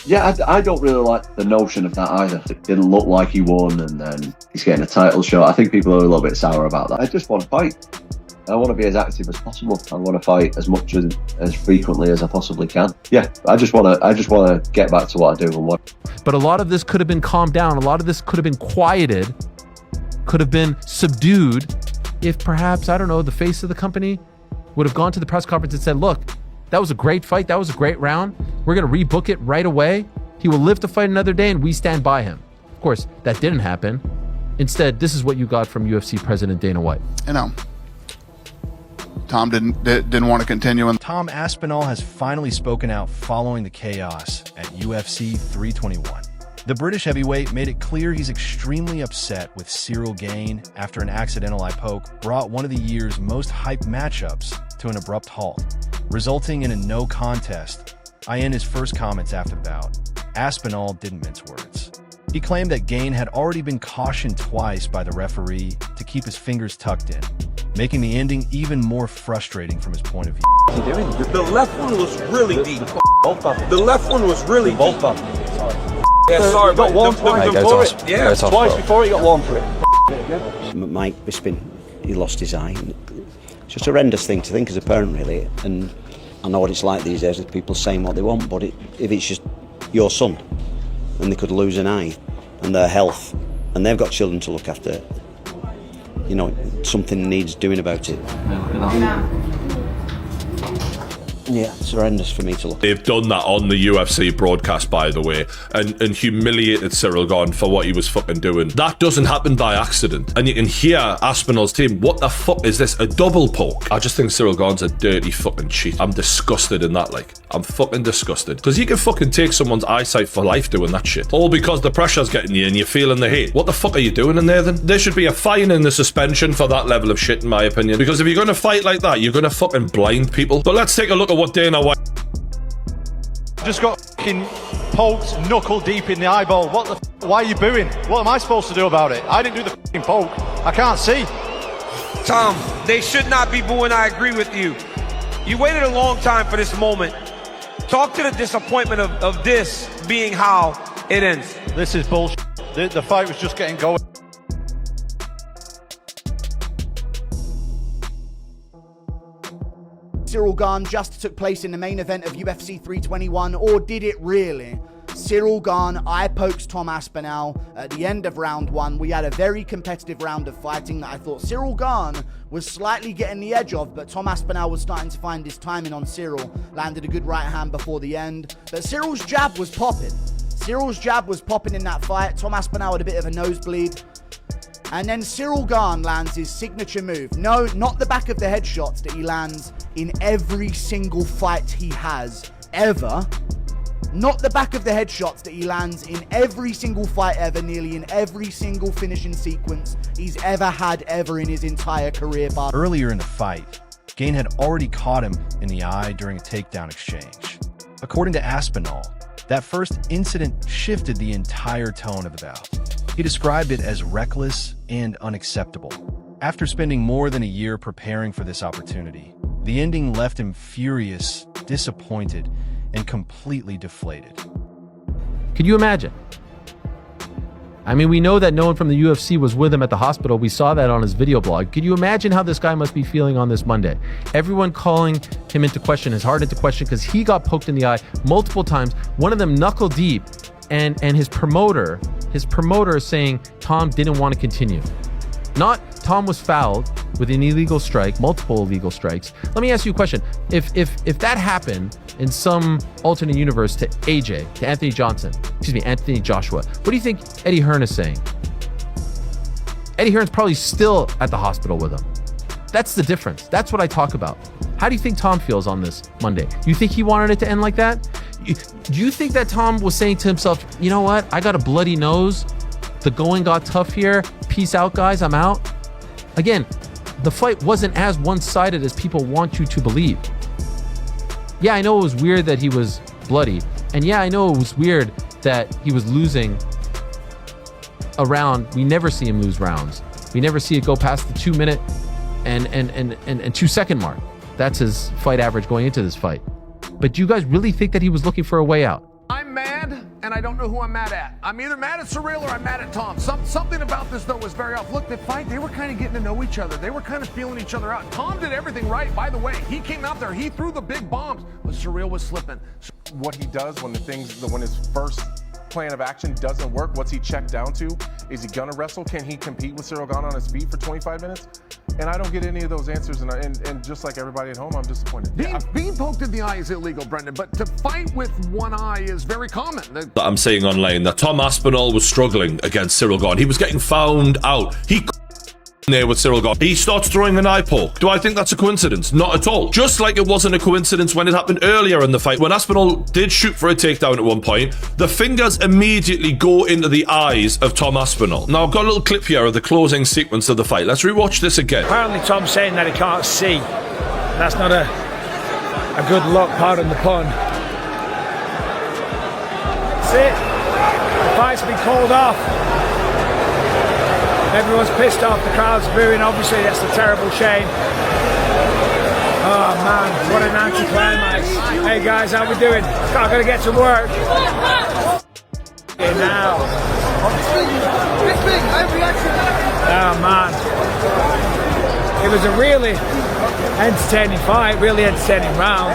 Yeah, I don't really like the notion of that either. It didn't look like he won, and then he's getting a title shot. I think people are a little bit sour about that. I just want to fight. I want to be as active as possible. I want to fight as much as frequently as I possibly can. Yeah, I just want to get back to what I do and what. But a lot of this could have been calmed down. A lot of this could have been quieted, could have been subdued if perhaps, I don't know, the face of the company would have gone to the press conference and said, look, that was a great fight. That was a great round. We're going to rebook it right away. He will live to fight another day and we stand by him. Of course, that didn't happen. Instead, this is what you got from UFC President Dana White. You know, Tom didn't want to continue. Tom Aspinall has finally spoken out following the chaos at UFC 321. The British heavyweight made it clear he's extremely upset with Ciryl Gane after an accidental eye poke brought one of the year's most hyped matchups to an abrupt halt, resulting in a no contest. In his first comments after the bout, Aspinall didn't mince words. He claimed that Gane had already been cautioned twice by the referee to keep his fingers tucked in, making the ending even more frustrating from his point of view. What's he doing? The left one was really deep. The left one was really deep. Both of them. Yeah, sorry, got one twice before it. Yeah, twice before he got one for it. Mike Bisping, he lost his eye. It's just a horrendous thing to think as a parent, really. And I know what it's like these days with people saying what they want, but if it's just your son and they could lose an eye and their health and they've got children to look after, you know, something needs doing about it. Yeah, it's horrendous for me to look. They've done that on the UFC broadcast, by the way, and humiliated Ciryl Gane for what he was fucking doing. That doesn't happen by accident. And you can hear Aspinall's team, what the fuck is this? A double poke? I just think Ciryl Gane's a dirty fucking cheat. I'm disgusted in that, like. I'm fucking disgusted. Because you can fucking take someone's eyesight for life doing that shit. All because the pressure's getting you and you're feeling the hate. What the fuck are you doing in there then? There should be a fine in the suspension for that level of shit, in my opinion. Because if you're going to fight like that, you're going to fucking blind people. But let's take a look at what Dana White just got fucking poked knuckle deep in the eyeball. What the why are you booing? What am I supposed to do about it? I didn't do the fucking poke. I can't see. Tom, they should not be booing. I agree with you. You waited a long time for this moment. Talk to the disappointment of this being how it ends. This is bullshit. The fight was just getting going. Ciryl Gane just took place in the main event of UFC 321, or did it really? Ciryl Gane eye pokes Tom Aspinall at the end of round one. We had a very competitive round of fighting that I thought Ciryl Gane was slightly getting the edge of, but Tom Aspinall was starting to find his timing on Ciryl. Landed a good right hand before the end, but Cyryl's jab was popping. Cyryl's jab was popping in that fight. Tom Aspinall had a bit of a nosebleed. And then Ciryl Gane lands his signature move. No, not the back of the head shots that he lands in every single fight he has ever. Not the back of the head shots that he lands in every single fight ever, nearly in every single finishing sequence he's ever had ever in his entire career. Earlier in the fight, Gane had already caught him in the eye during a takedown exchange. According to Aspinall, that first incident shifted the entire tone of the bout. He described it as reckless and unacceptable. After spending more than a year preparing for this opportunity, the ending left him furious, disappointed, and completely deflated. Could you imagine? I mean, we know that no one from the UFC was with him at the hospital. We saw that on his video blog. Could you imagine how this guy must be feeling on this Monday? Everyone calling him into question, his heart into question, because he got poked in the eye multiple times, one of them knuckle deep, and his promoter is saying Tom didn't want to continue. Not Tom was fouled with an illegal strike, multiple illegal strikes. Let me ask you a question. If that happened in some alternate universe to AJ, to Anthony Joshua, what do you think Eddie Hearn is saying? Eddie Hearn's probably still at the hospital with him. That's the difference. That's what I talk about. How do you think Tom feels on this Monday? You think he wanted it to end like that? Do you think that Tom was saying to himself, you know what? I got a bloody nose. The going got tough here. Peace out, guys. I'm out. Again, the fight wasn't as one-sided as people want you to believe. Yeah, I know it was weird that he was bloody. And yeah, I know it was weird that he was losing a round. We never see him lose rounds. We never see it go past the 2 minute and 2 second mark. That's his fight average going into this fight. But do you guys really think that he was looking for a way out? I'm mad and I don't know who I'm mad at. I'm either mad at Ciryl or I'm mad at Tom. Something about this, though, was very off. Look, the fight, they were kind of getting to know each other. They were kind of feeling each other out. Tom did everything right, by the way. He came out there, he threw the big bombs, but Ciryl was slipping. What he does when when his first plan of action doesn't work, what's he checked down to? Is he gonna wrestle? Can he compete with Ciryl Gane on his feet for 25 minutes? And I don't get any of those answers, and just like everybody at home, I'm disappointed. Being poked in the eye is illegal, Brendan, but to fight with one eye is very common. I'm saying online that Tom Aspinall was struggling against Ciryl Gane. He was getting found out. He there with Ciryl Gane. He starts throwing an eye poke. Do I think that's a coincidence? Not at all. Just like it wasn't a coincidence when it happened earlier in the fight. When Aspinall did shoot for a takedown at one point, the fingers immediately go into the eyes of Tom Aspinall. Now, I've got a little clip here of the closing sequence of the fight. Let's rewatch this again. Apparently Tom's saying that he can't see. That's not a good look, pardon the pun. That's it. The fight's been called off. Everyone's pissed off, the crowd's booing, obviously that's a terrible shame. Oh man, what an anticlimax. Hey guys, how we doing? I've got to get to work. Now. Oh man. It was a really entertaining fight, really entertaining round.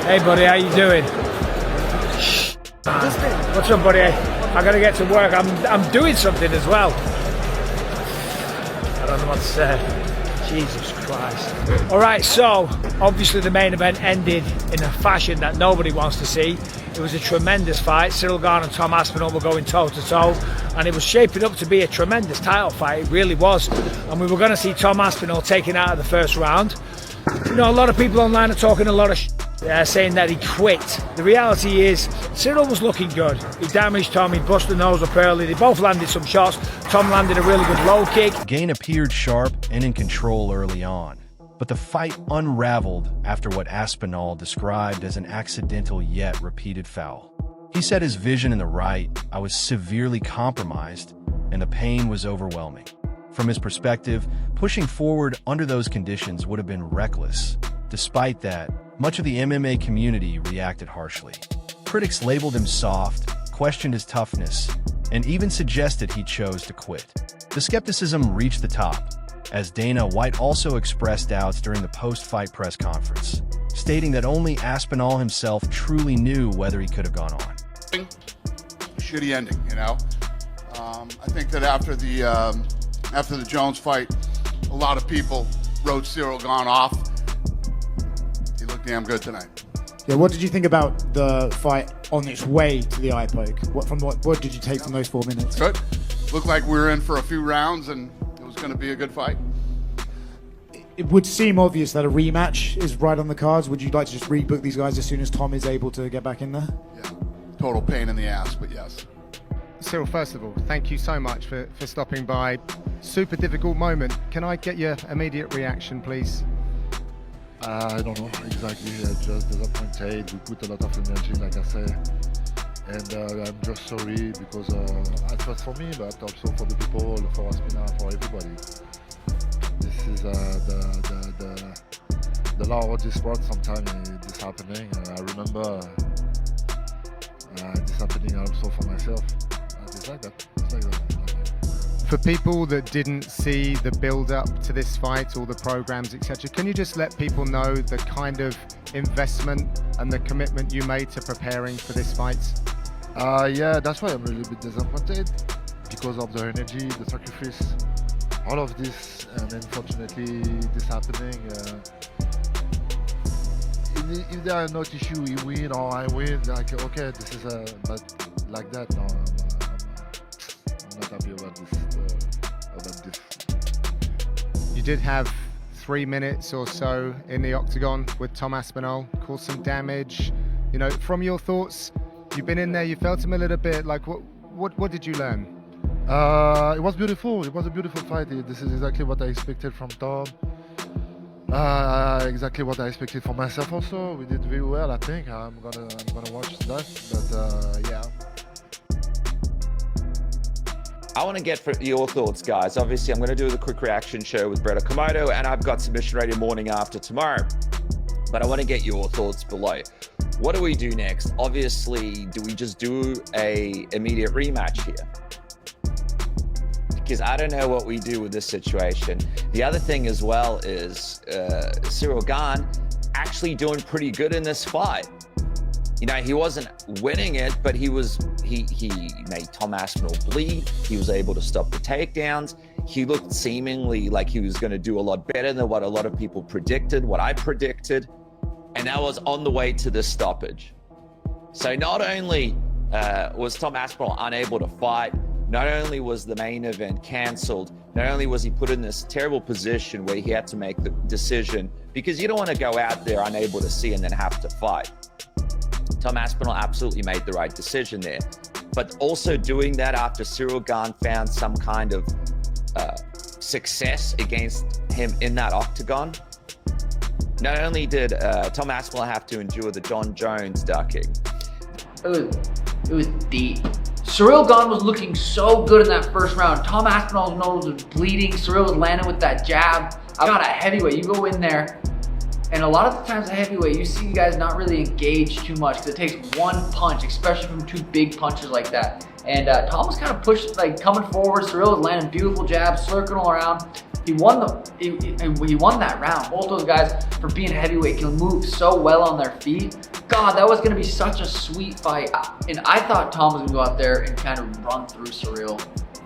Hey buddy, how you doing? What's up buddy? I got to get to work. I'm doing something as well. I don't know what to say. Jesus Christ. Alright, so obviously the main event ended in a fashion that nobody wants to see. It was a tremendous fight. Ciryl Gane and Tom Aspinall were going toe to toe, and it was shaping up to be a tremendous title fight. It really was. And we were going to see Tom Aspinall taken out of the first round. You know, a lot of people online are talking a lot of saying that he quit. The reality is, Ciryl was looking good. He damaged Tom, he busted the nose up early. They both landed some shots. Tom landed a really good low kick. Gane appeared sharp and in control early on, but the fight unraveled after what Aspinall described as an accidental yet repeated foul. He said his vision in the right, I was severely compromised, and the pain was overwhelming. From his perspective, pushing forward under those conditions would have been reckless. Despite that, much of the MMA community reacted harshly. Critics labeled him soft, questioned his toughness, and even suggested he chose to quit. The skepticism reached the top, as Dana White also expressed doubts during the post-fight press conference, stating that only Aspinall himself truly knew whether he could have gone on. Shitty ending, you know. I think that after the Jones fight, a lot of people wrote Ciryl Gane off. He looked damn good tonight. Yeah, what did you think about the fight on its way to the eye poke? What did you take from those 4 minutes? Good. Looked like we were in for a few rounds and it was going to be a good fight. It would seem obvious that a rematch is right on the cards. Would you like to just rebook these guys as soon as Tom is able to get back in there? Yeah. Total pain in the ass, but yes. Ciryl, first of all, thank you so much for stopping by. Super difficult moment. Can I get your immediate reaction, please? I don't know exactly. Just disappointed. We put a lot of energy, like I said, and I'm just sorry because not just for me, but also for the people, for Aspinall, for everybody. This is the law of this sport. Sometimes this happening. I remember this happening also for myself. It's like that. It's like that. For people that didn't see the build-up to this fight, all the programs, etc., can you just let people know the kind of investment and the commitment you made to preparing for this fight? Yeah, that's why I'm really a bit disappointed, because of the energy, the sacrifice, all of this, and unfortunately this happening. If there are not issue, you win or I win, like okay, this is but like that, no, I'm not happy about this. You did have 3 minutes or so in the Octagon with Tom Aspinall, caused some damage. You know, from your thoughts, you've been in there, you felt him a little bit. Like, what did you learn? It was beautiful. It was a beautiful fight. This is exactly what I expected from Tom. Exactly what I expected for myself. Also, we did very well. I think I'm gonna watch that. But yeah. I want to get your thoughts, guys. Obviously, I'm going to do the quick reaction show with Brett Okamoto, and I've got Submission Radio morning after tomorrow. But I want to get your thoughts below. What do we do next? Obviously, do we just do a immediate rematch here? Because I don't know what we do with this situation. The other thing as well is Ciryl Gane actually doing pretty good in this fight. You know, he wasn't winning it, but he made Tom Aspinall bleed. He was able to stop the takedowns. He looked seemingly like he was going to do a lot better than what a lot of people predicted, what I predicted. And that was on the way to this stoppage. So not only was Tom Aspinall unable to fight, not only was the main event cancelled, not only was he put in this terrible position where he had to make the decision, because you don't want to go out there unable to see and then have to fight. Tom Aspinall absolutely made the right decision there. But also doing that after Ciryl Gane found some kind of success against him in that octagon. Not only did Tom Aspinall have to endure the John Jones ducking. It was deep. Ciryl Gane was looking so good in that first round. Tom Aspinall's nose was bleeding. Ciryl was landing with that jab. I got a heavyweight. You go in there, and a lot of the times a heavyweight, you see guys not really engage too much because it takes one punch, especially from two big punches like that. And Tom was kind of pushed, like coming forward. Ciryl was landing beautiful jabs, circling around. He won that round. Both those guys, for being heavyweight, can move so well on their feet. God, that was going to be such a sweet fight. And I thought Tom was going to go out there and kind of run through Ciryl.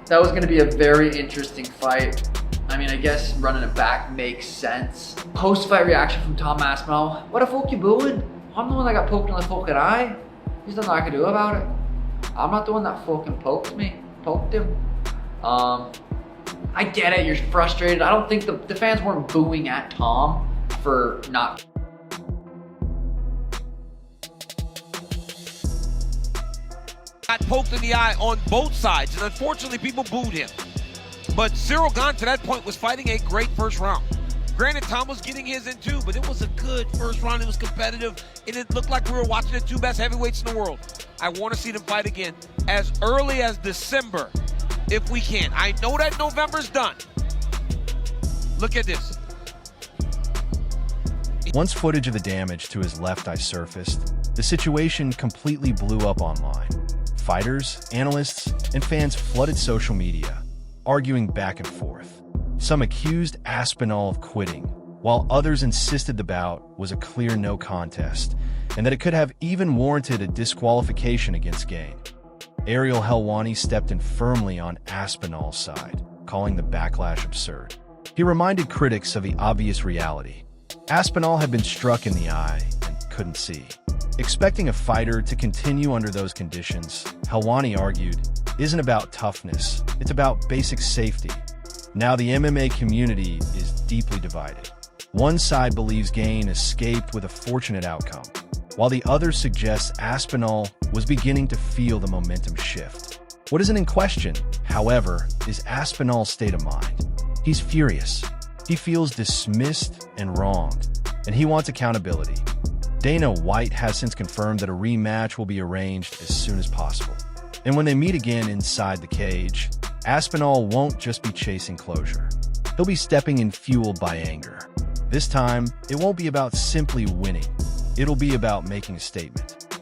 That was going to be a very interesting fight. I mean, I guess running it back makes sense. Post-fight reaction from Tom Aspinall. What the fuck you booing? I'm the one that got poked in the fucking eye. There's nothing I can do about it. I'm not the one that fucking poked him. I get it, you're frustrated. I don't think the fans weren't booing at Tom for not. Got poked in the eye on both sides, and unfortunately people booed him. But Ciryl Gane to that point was fighting a great first round. Granted, Tom was getting his in too, but it was a good first round. It was competitive, and it looked like we were watching the two best heavyweights in the world. I want to see them fight again as early as December, if we can. I know that November's done. Look at this. Once footage of the damage to his left eye surfaced, the situation completely blew up online. Fighters, analysts, and fans flooded social media, arguing back and forth. Some accused Aspinall of quitting, while others insisted the bout was a clear no contest, and that it could have even warranted a disqualification against Gane. Ciryl Helwani stepped in firmly on Aspinall's side, calling the backlash absurd. He reminded critics of the obvious reality. Aspinall had been struck in the eye and couldn't see. Expecting a fighter to continue under those conditions, Helwani argued, isn't about toughness, it's about basic safety. Now the MMA community is deeply divided. One side believes Gane escaped with a fortunate outcome, while the other suggests Aspinall was beginning to feel the momentum shift. What isn't in question, however, is Aspinall's state of mind. He's furious. He feels dismissed and wronged, and he wants accountability. Dana White has since confirmed that a rematch will be arranged as soon as possible. And when they meet again inside the cage, Aspinall won't just be chasing closure. He'll be stepping in fueled by anger. This time, it won't be about simply winning. It'll be about making a statement.